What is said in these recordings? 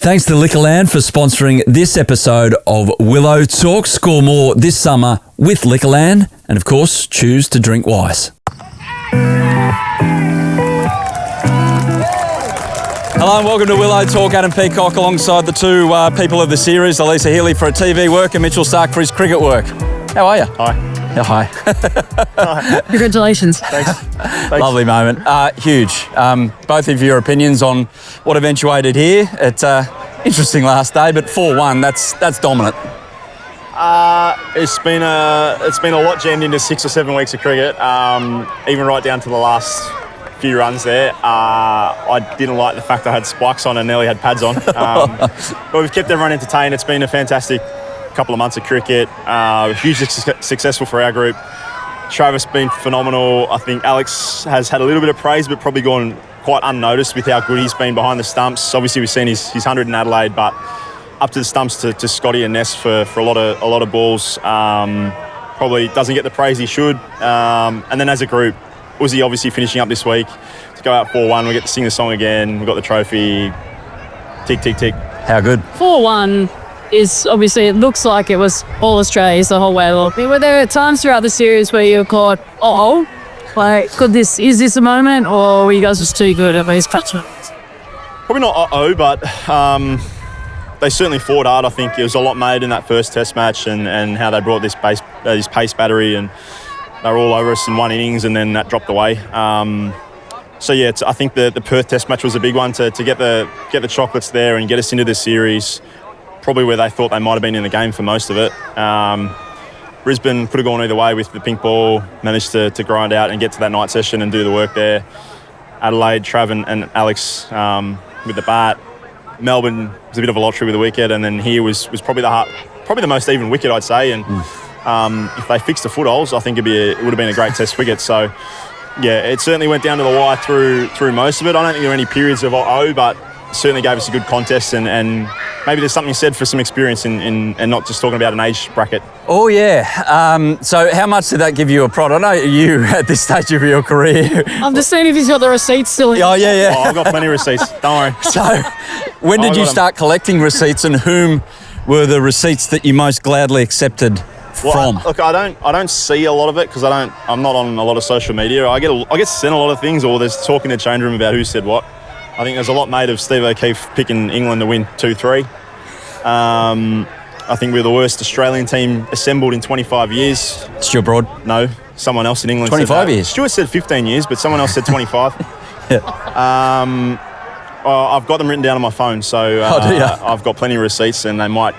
Thanks to Liquorland for sponsoring this episode of Willow Talk. Score more this summer with Liquorland, and of course, choose to drink wise. Hello and welcome to Willow Talk. Adam Peacock alongside the two people of the series, Alyssa Healy for her TV work and Mitch Starc for his cricket work. How are you? Hi. Yeah, hi. Hi. Congratulations. Thanks. Lovely moment. Huge. Both of your opinions on what eventuated here. It's interesting last day, but 4-1, that's dominant. It's been a lot jammed into 6 or 7 weeks of cricket, even right down to the last few runs there. I didn't like the fact I had spikes on and nearly had pads on. But we've kept everyone entertained. It's been a fantastic couple of months of cricket, hugely successful for our group. Travis been phenomenal. I think Alex has had a little bit of praise, but probably gone quite unnoticed with how good he's been behind the stumps. Obviously, we've seen his 100 in Adelaide, but up to the stumps to Scotty and Ness for a lot of balls. Probably doesn't get the praise he should. And then as a group, Uzi obviously finishing up this week to go out 4-1. We get to sing the song again. We've got the trophy. Tick, tick, tick. How good? 4-1 is obviously, it looks like it was all Australians the whole way along. Were there times throughout the series where you caught, like, is this a moment, or were you guys just too good at these patches? Probably not but they certainly fought hard. I think it was a lot made in that first test match and how they brought this pace battery, and they were all over us in one innings, and then that dropped away. So yeah, I think the Perth test match was a big one to get the chocolates there and get us into the series, probably where they thought they might have been in the game for most of it. Brisbane could have gone either way with the pink ball, managed to grind out and get to that night session and do the work there. Adelaide, Trav and Alex with the bat. Melbourne was a bit of a lottery with the wicket, and then here was probably the most even wicket, I'd say. And if they fixed the foot holes, I think it would have been a great test wicket. So yeah, it certainly went down to the wire through most of it. I don't think there were any periods of but certainly gave us a good contest, and maybe there's something said for some experience in and not just talking about an age bracket. Oh yeah. So how much did that give you a prod? I know you at this stage of your career. I'm just seeing if he's got the receipts still. Oh yeah. Oh, I've got plenty of receipts. Don't worry. So when did you start collecting receipts, and whom were the receipts that you most gladly accepted from? Look, I don't see a lot of it because I'm not on a lot of social media. I get sent a lot of things, or there's talk in the change room about who said what. I think there's a lot made of Steve O'Keefe picking England to win 2-3. I think we're the worst Australian team assembled in 25 years. Stuart Broad? No, someone else in England 25 said that. years? Stuart said 15 years, but someone else said 25. Yeah. I've got them written down on my phone, so I've got plenty of receipts, and they might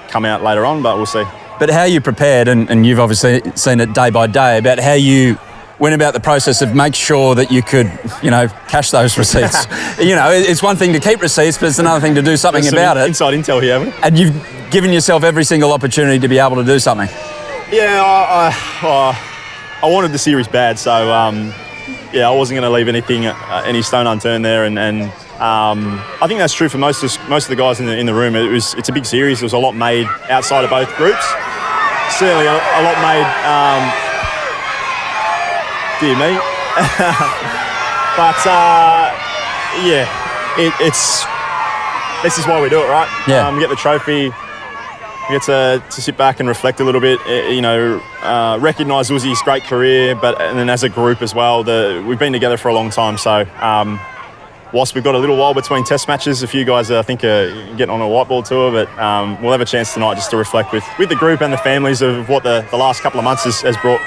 come out later on, but we'll see. But how you prepared, and you've obviously seen it day by day, about how you went about the process of make sure that you could, cash those receipts. It's one thing to keep receipts, but it's another thing to do something about it. Inside intel here, haven't we? And you've given yourself every single opportunity to be able to do something. Yeah, I wanted the series bad, so I wasn't going to leave any stone unturned there, and I think that's true for most of the guys in the room. It's a big series. There was a lot made outside of both groups. Certainly a lot made. Dear me. But this is why we do it, right? Yeah. We get the trophy. We get to sit back and reflect a little bit. Recognise Uzi's great career, and then as a group as well, we've been together for a long time. So whilst we've got a little while between test matches, a few guys I think are getting on a whiteboard tour, but we'll have a chance tonight just to reflect with the group and the families of what the last couple of months has brought.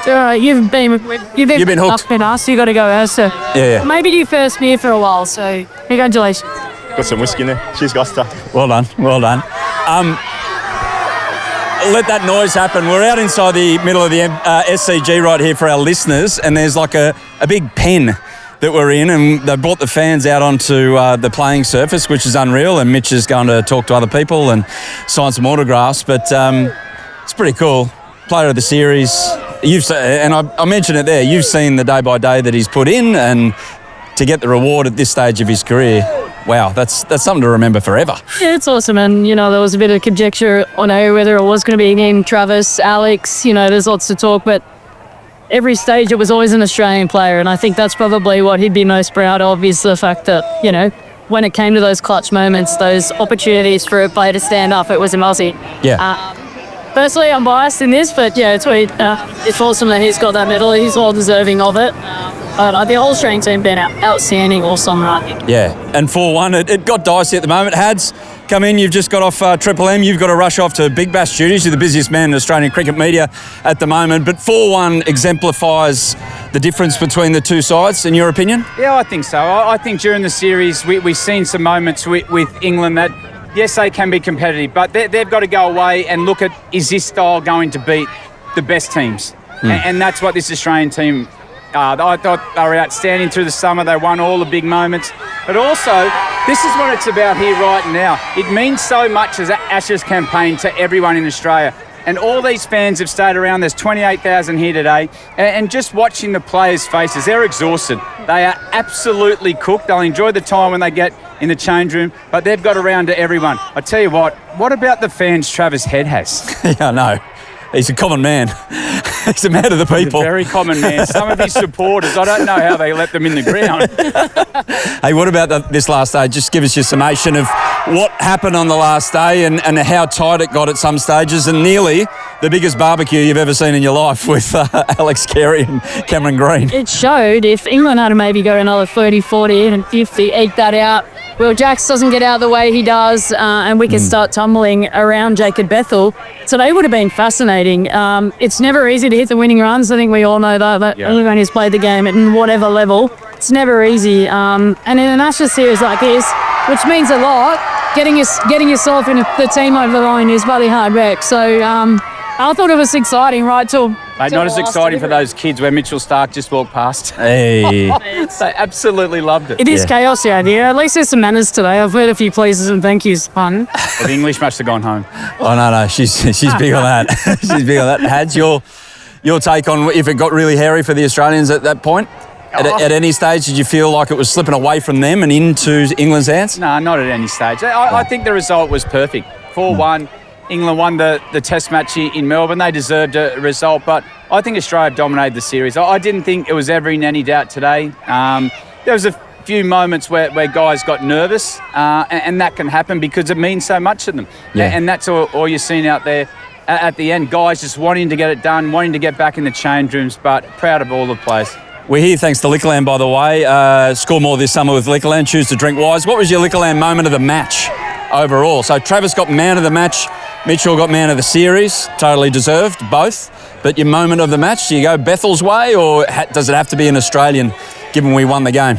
You've been hooked. Up in us, so you got to go out. So yeah. Maybe you first beer for a while. So congratulations. Got some whiskey in there. Cheers, Gusta. Well done. Let that noise happen. We're out inside the middle of the SCG right here for our listeners, and there's like a big pen that we're in, and they brought the fans out onto the playing surface, which is unreal, and Mitch is going to talk to other people and sign some autographs, but it's pretty cool. Player of the series. I mentioned it there, you've seen the day-by-day that he's put in, and to get the reward at this stage of his career, wow, that's something to remember forever. Yeah, it's awesome, and there was a bit of conjecture on whether it was going to be again Travis, Alex, there's lots to talk, but every stage it was always an Australian player, and I think that's probably what he'd be most proud of, is the fact that, when it came to those clutch moments, those opportunities for a player to stand up, it was an Aussie. Yeah. Personally, I'm biased in this, but yeah, it's awesome that he's got that medal. He's well deserving of it. But the whole Australian team been outstanding all summer, I think. Yeah, and 4-1, it got dicey at the moment. Hads, come in, you've just got off Triple M. You've got to rush off to Big Bash duties. You're the busiest man in Australian cricket media at the moment. But 4-1 exemplifies the difference between the two sides, in your opinion? Yeah, I think so. I think during the series, we've seen some moments with England that, yes, they can be competitive, but they've got to go away and look at, is this style going to beat the best teams? And that's what this Australian team I thought they were outstanding through the summer. They won all the big moments. But also, this is what it's about here right now. It means so much as an Ashes campaign to everyone in Australia. And all these fans have stayed around. There's 28,000 here today. And just watching the players' faces, they're exhausted. They are absolutely cooked. They'll enjoy the time when they get in the change room, but they've got around to everyone. I tell you what about the fans Travis Head has? Yeah, I know. He's a common man. He's a man of the people. He's a very common man. Some of his supporters, I don't know how they let them in the ground. Hey, what about this last day? Just give us your summation of what happened on the last day and how tight it got at some stages, and nearly the biggest barbecue you've ever seen in your life with Alex Carey and Cameron Green. It showed if England had to maybe go another 30, 40 and 50, eke that out, Will Jacks doesn't get out of the way he does, and we can start tumbling around Jacob Bethel. So they would have been fascinating. It's never easy to hit the winning runs. I think we all know that. Yeah. Anyone who's played the game at whatever level, it's never easy. And in an Ashes series like this, which means a lot, getting yourself in the team over the line is bloody hard work. So I thought it was exciting, right? Mate, not as exciting for those kids where Mitchell Starc just walked past. Hey. They absolutely loved it. It is chaos out here. At least there's some manners today. I've heard a few pleases and thank yous. Fun. Well, the English must have gone home. Oh, no, she's big on that. She's big on that. Hads, your take on if it got really hairy for the Australians at that point? At any stage, did you feel like it was slipping away from them and into England's hands? No, not at any stage. I think the result was perfect. 4-1. England won the Test match in Melbourne. They deserved a result, but I think Australia dominated the series. I didn't think it was ever in any doubt today. There was a few moments where guys got nervous, and that can happen because it means so much to them. Yeah. And that's all you're seeing out there at the end. Guys just wanting to get it done, wanting to get back in the change rooms, but proud of all the players. We're here thanks to Liquorland, by the way. Score more this summer with Liquorland. Choose to drink wise. What was your Liquorland moment of the match overall? So Travis got man of the match. Mitchell got man of the series. Totally deserved, both. But your moment of the match, do you go Bethel's way or does it have to be an Australian, given we won the game?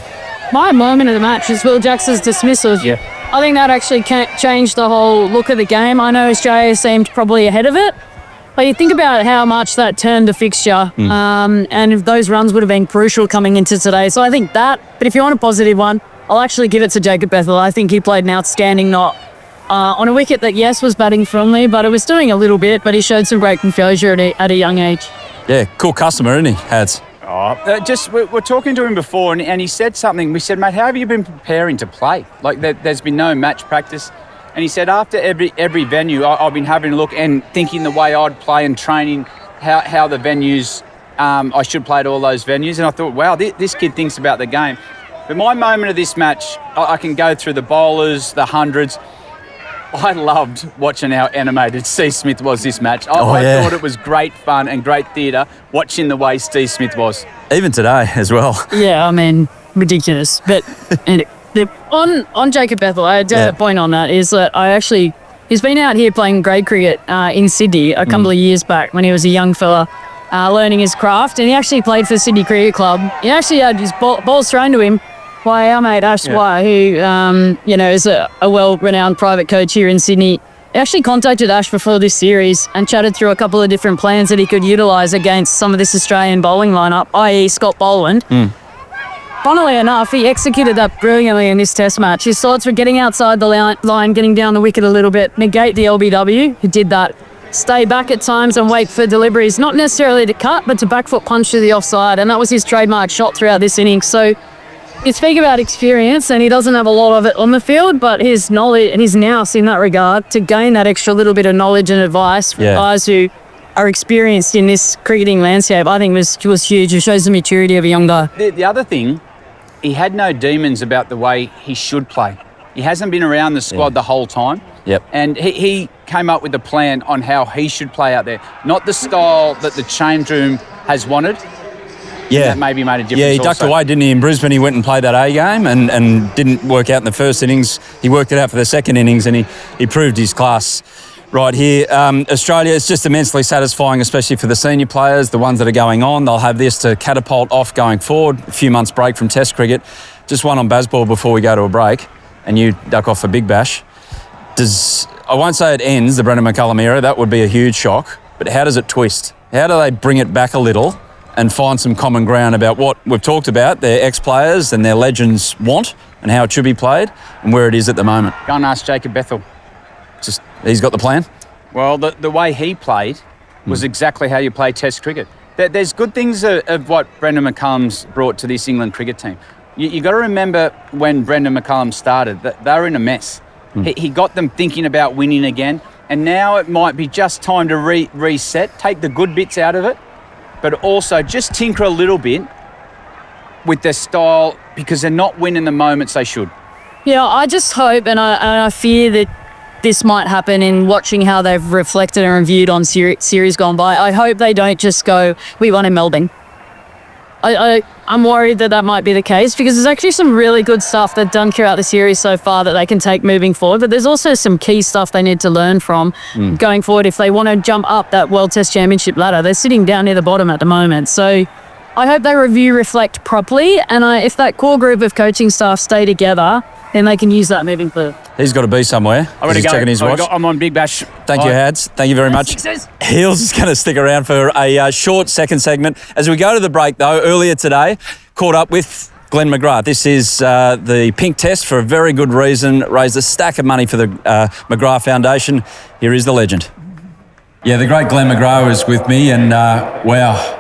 My moment of the match is Will Jackson's dismissal. Yeah. I think that actually changed the whole look of the game. I know Australia seemed probably ahead of it, but you think about how much that turned the fixture, and if those runs would have been crucial coming into today. So I think that, but if you want a positive one, I'll actually give it to Jacob Bethel. I think he played an outstanding knock on a wicket that, yes, was batting firmly, but it was doing a little bit, but he showed some great composure at a young age. Yeah, cool customer, isn't he, Hads? We're talking to him before, and he said something. We said, mate, how have you been preparing to play? Like, there's been no match practice. And he said, after every venue, I've been having a look and thinking the way I'd play and training how the venues, I should play at all those venues. And I thought, wow, this kid thinks about the game. But my moment of this match, I can go through the bowlers, the hundreds. I loved watching how animated Steve Smith was this match. I thought it was great fun and great theatre watching the way Steve Smith was. Even today as well. Yeah, I mean, ridiculous. But on Jacob Bethel, I had a point on that, is that he's been out here playing grade cricket in Sydney a couple of years back when he was a young fella, learning his craft, and he actually played for Sydney Cricket Club. He actually had his balls thrown to him by our mate Ash Dwyer, who is a well-renowned private coach here in Sydney. He actually contacted Ash before this series and chatted through a couple of different plans that he could utilise against some of this Australian bowling lineup, i.e. Scott Boland. Funnily enough, he executed that brilliantly in this Test match. His thoughts were getting outside the line, getting down the wicket a little bit, negate the LBW, who did that, stay back at times and wait for deliveries, not necessarily to cut, but to back foot punch to the offside, and that was his trademark shot throughout this innings. So you speak about experience, and he doesn't have a lot of it on the field, but his knowledge and his nous in that regard, to gain that extra little bit of knowledge and advice from guys who are experienced in this cricketing landscape, I think was huge. It shows the maturity of a young guy. The other thing, he had no demons about the way he should play. He hasn't been around the squad the whole time. Yep. And he came up with a plan on how he should play out there, not the style that the change room has wanted. Yeah. That maybe made a difference. Yeah, he ducked away, didn't he? In Brisbane, he went and played that A game and didn't work out in the first innings. He worked it out for the second innings and he proved his class right here. Australia, it's just immensely satisfying, especially for the senior players, the ones that are going on. They'll have this to catapult off going forward. A few months break from Test cricket. Just one on baseball before we go to a break and you duck off for Big Bash. I won't say it ends, the Brendan McCullum era. That would be a huge shock. But how does it twist? How do they bring it back a little and find some common ground about what we've talked about, their ex-players and their legends want and how it should be played and where it is at the moment? Go and ask Jacob Bethel. Just he's got the plan? Well, the way he played was exactly how you play Test cricket. There's good things of what Brendan McCullum's brought to this England cricket team. You got to remember when Brendan McCullum started, that they were in a mess. He got them thinking about winning again, and now it might be just time to reset, take the good bits out of it, but also just tinker a little bit with their style because they're not winning the moments they should. Yeah, I just hope, and I fear that this might happen in watching how they've reflected and reviewed on series gone by. I hope they don't just go, we won in Melbourne. I'm worried that might be the case because there's actually some really good stuff they've done throughout the series so far that they can take moving forward. But there's also some key stuff they need to learn from going forward if they want to jump up that World Test Championship ladder. They're sitting down near the bottom at the moment. So I hope they reflect properly. And if that core group of coaching staff stay together, then they can use that moving forward. He's got to be somewhere. I'm He's checking his watch. I'm on Big Bash. Thank you, Hads. Thank you very much. Heels is going to stick around for a short second segment. As we go to the break, though, earlier today, caught up with Glenn McGrath. This is the Pink Test for a very good reason. Raised a stack of money for the McGrath Foundation. Here is the legend. Yeah, the great Glenn McGrath is with me, and wow.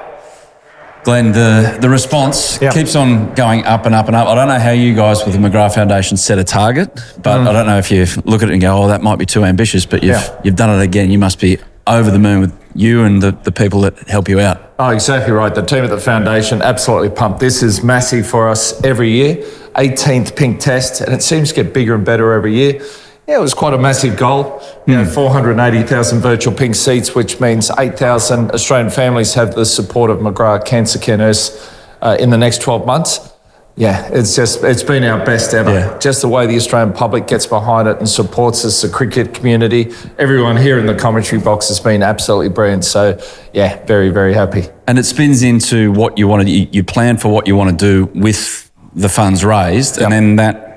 Glenn, the response keeps on going up and up and up. I don't know how you guys with the McGrath Foundation set a target, but I don't know if you look at it and go, that might be too ambitious, but you've done it again. You must be over the moon with you and the people that help you out. Oh, exactly right. The team at the foundation, absolutely pumped. This is massive for us every year. 18th Pink Test, and it seems to get bigger and better every year. Yeah, it was quite a massive goal. 480,000 virtual pink seats, which means 8,000 Australian families have the support of McGrath Cancer Care Nurse in the next 12 months. Yeah, it's been our best ever. Yeah. Just the way the Australian public gets behind it and supports us, the cricket community. Everyone here in the commentary box has been absolutely brilliant. So, yeah, very, very happy. And it spins into what you want to, you plan for what you want to do with the funds raised, and then that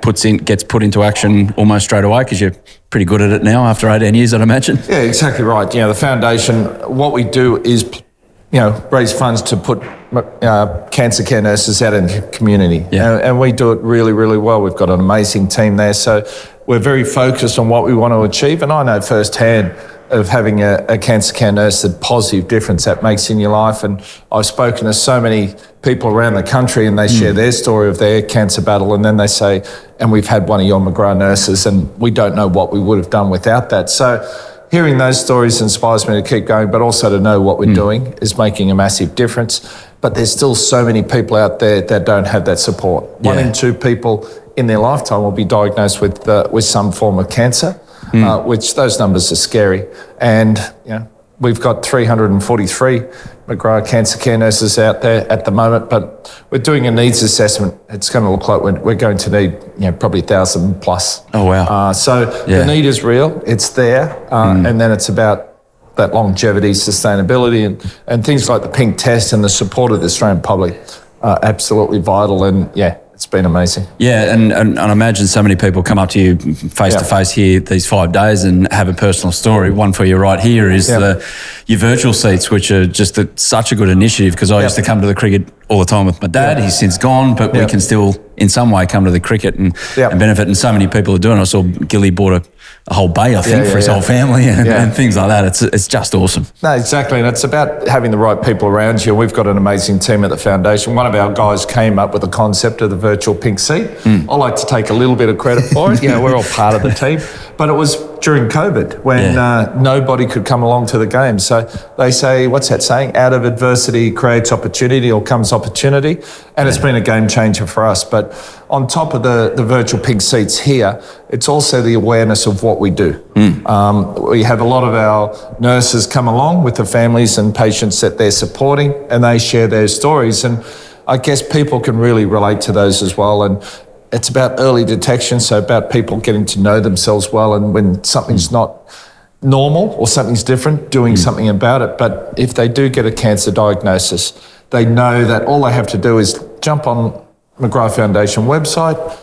gets put into action almost straight away because you're pretty good at it now after 18 years, I'd imagine. Yeah, exactly right. The foundation, what we do is, raise funds to put cancer care nurses out in the community. Yeah. And we do it really, really well. We've got an amazing team there. So we're very focused on what we want to achieve. And I know firsthand of having a cancer care nurse, the positive difference that makes in your life. And I've spoken to so many people around the country and they share their story of their cancer battle, and then they say, and we've had one of your McGrath nurses and we don't know what we would have done without that. So hearing those stories inspires me to keep going, but also to know what we're doing is making a massive difference. But there's still so many people out there that don't have that support. Yeah. 1 in 2 people in their lifetime will be diagnosed with some form of cancer. Which those numbers are scary. And we've got 343 McGrath Cancer Care Nurses out there at the moment, but we're doing a needs assessment. It's going to look like we're going to need probably 1,000 plus. Oh, wow. So the need is real, it's there, and then it's about that longevity, sustainability, and things like the Pink Test and the support of the Australian public are absolutely vital, and it's been amazing. Yeah, and I imagine so many people come up to you face to face here these 5 days and have a personal story. One for you right here is your virtual seats, which are just such a good initiative because I used to come to the cricket all the time with my dad. He's since gone, but we can still in some way come to the cricket and benefit, and so many people are doing it. I saw Gilly bought a whole bay, I think, for his whole family and things like that. It's just awesome. No, exactly, and it's about having the right people around you. We've got an amazing team at the foundation. One of our guys came up with the concept of the virtual pink seat. I like to take a little bit of credit for it. We're all part of the team. But it was during COVID when nobody could come along to the game. So they say, what's that saying? Out of adversity creates opportunity, or comes opportunity. And it's been a game changer for us. But on top of the virtual pink seats here, it's also the awareness of what we do. We have a lot of our nurses come along with the families and patients that they're supporting, and they share their stories. And I guess people can really relate to those as well. And it's about early detection, so about people getting to know themselves well, and when something's not normal or something's different, doing something about it. But if they do get a cancer diagnosis, they know that all they have to do is jump on McGrath Foundation website,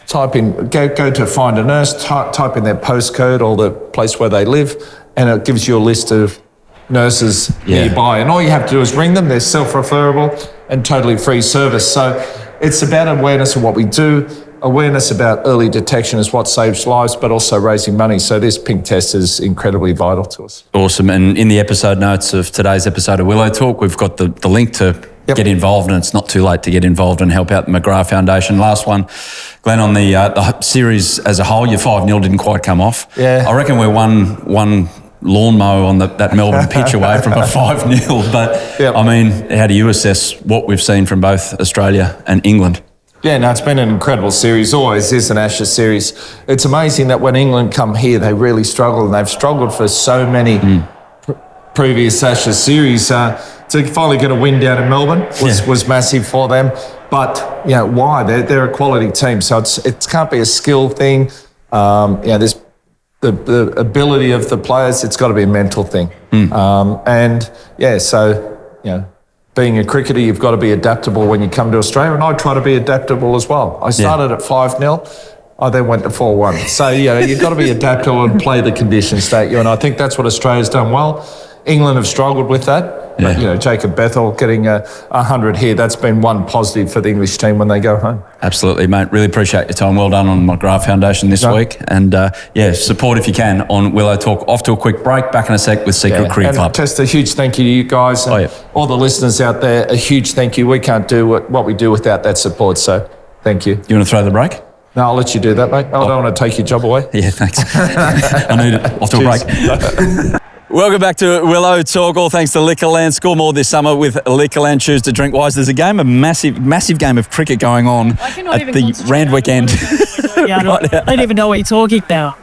type in, go to find a nurse, type in their postcode or the place where they live, and it gives you a list of nurses nearby. And all you have to do is ring them. They're self-referable and totally free service. So it's about awareness of what we do. Awareness about early detection is what saves lives, but also raising money. So this pink test is incredibly vital to us. Awesome. And in the episode notes of today's episode of Willow Talk, we've got the link to get involved, and it's not too late to get involved and help out the McGrath Foundation. Last one, Glenn, on the series as a whole, your 5-0 didn't quite come off. Yeah. I reckon we're one lawn mow on that Melbourne pitch away from a 5-0. But, I mean, how do you assess what we've seen from both Australia and England? Yeah, no, it's been an incredible series. Always is an Ashes series. It's amazing that when England come here, they really struggle, and they've struggled for so many previous Ashes series. To finally get a win down in Melbourne was massive for them. But, you know, why? They're a quality team. So it can't be a skill thing. There's the ability of the players. It's got to be a mental thing. Being a cricketer, you've got to be adaptable when you come to Australia, and I try to be adaptable as well. I started at 5-0. I then went to 4-1. So, you've got to be adaptable and play the conditions, don't you? And I think that's what Australia's done well. England have struggled with that. But, Jacob Bethel getting 100 here, that's been one positive for the English team when they go home. Absolutely, mate. Really appreciate your time. Well done on McGrath Foundation this week. And, support if you can on Willow Talk. Off to a quick break. Back in a sec with Secret Cricket Club. Just a huge thank you to you guys and all the listeners out there. A huge thank you. We can't do what we do without that support, so thank you. You want to throw the break? No, I'll let you do that, mate. I don't want to take your job away. Yeah, thanks. I need it. Off to a break. Welcome back to Willow Talk. All thanks to Liquorland. Score more this summer with Liquorland. Choose to drink wise. There's a massive game of cricket going on at the Randwick end. I don't even know what you're talking now.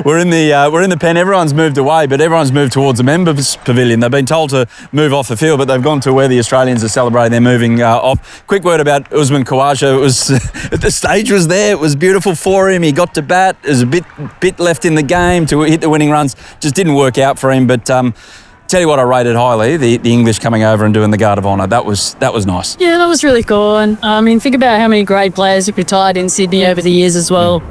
We're in the pen. Everyone's moved away, but everyone's moved towards the members' pavilion. They've been told to move off the field, but they've gone to where the Australians are celebrating. They're moving off. Quick word about Usman Khawaja. It was the stage was there. It was beautiful for him. He got to bat. There's a bit left in the game to hit the winning runs. Just didn't work out for him. But tell you what, I rated highly the English coming over and doing the Guard of Honour. That was nice. Yeah, that was really cool. And I mean, think about how many great players have retired in Sydney over the years as well.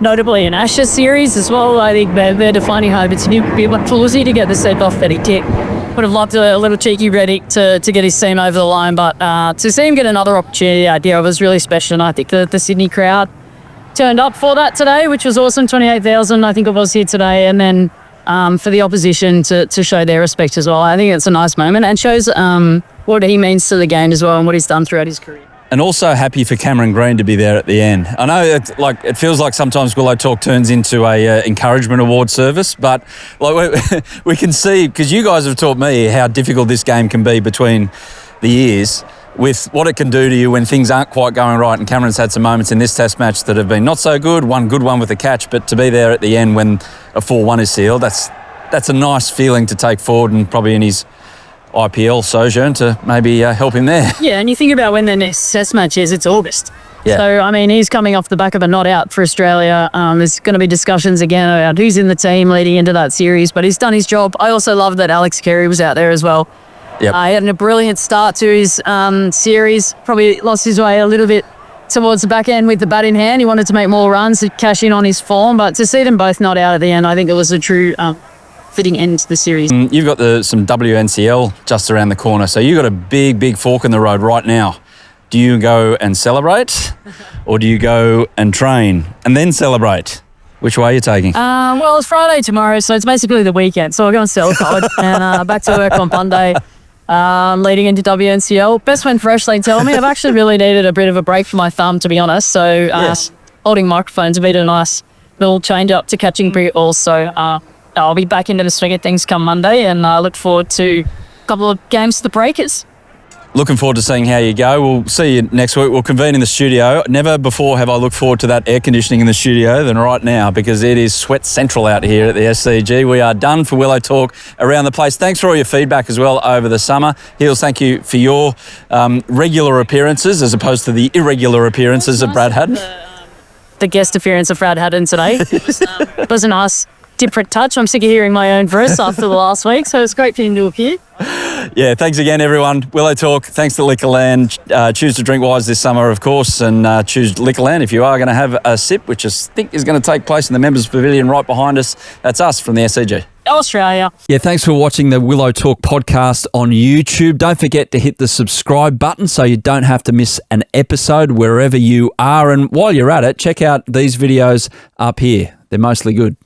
Notably an Ashes series as well. I think they're defining hope. It's a bit of Pelosi to get the set off that he did. Would have loved a little cheeky Reddick to get his team over the line, but to see him get another opportunity out there was really special. And I think the Sydney crowd turned up for that today, which was awesome. 28,000, I think it was here today. And then for the opposition to show their respect as well. I think it's a nice moment and shows what he means to the game as well and what he's done throughout his career. And also happy for Cameron Green to be there at the end. I know it feels like sometimes Willow Talk turns into a encouragement award service, but we can see, because you guys have taught me how difficult this game can be between the years with what it can do to you when things aren't quite going right. And Cameron's had some moments in this test match that have been not so good, one good one with a catch, but to be there at the end when a 4-1 is sealed, that's a nice feeling to take forward, and probably in his IPL sojourn to maybe help him there. Yeah, and you think about when the next test match is, it's August. Yeah. So, I mean, he's coming off the back of a not out for Australia. There's going to be discussions again about who's in the team leading into that series, but he's done his job. I also love that Alex Carey was out there as well. Yep. He had a brilliant start to his series, probably lost his way a little bit towards the back end with the bat in hand. He wanted to make more runs to cash in on his form, but to see them both not out at the end, I think it was a true fitting end to the series. You've got some WNCL just around the corner, so you've got a big fork in the road right now. Do you go and celebrate, or do you go and train and then celebrate? Which way are you taking? Well, it's Friday tomorrow, so it's basically the weekend. So I'll go and celebrate and back to work on Monday, leading into WNCL. Best when fresh, they tell me. I've actually really needed a bit of a break for my thumb, to be honest. So holding microphones a bit of nice we'll change up to catching brick also. I'll be back into the swing of things come Monday, and I look forward to a couple of games to the Breakers. Looking forward to seeing how you go. We'll see you next week. We'll convene in the studio. Never before have I looked forward to that air conditioning in the studio than right now, because it is sweat central out here at the SCG. We are done for Willow Talk around the place. Thanks for all your feedback as well over the summer. Heels, thank you for your regular appearances as opposed to the irregular appearances of Brad Haddin. The guest appearance of Brad Haddin today was a nice different touch. I'm sick of hearing my own verse after the last week, so it's great for him to appear. Yeah, thanks again, everyone. Willow Talk, thanks to Liquorland. Choose to drink wise this summer, of course, and choose Liquorland if you are going to have a sip, which I think is going to take place in the Members Pavilion right behind us. That's us from the SCG. Australia. Yeah, thanks for watching the Willow Talk podcast on YouTube. Don't forget to hit the subscribe button so you don't have to miss an episode wherever you are. And while you're at it, check out these videos up here. They're mostly good.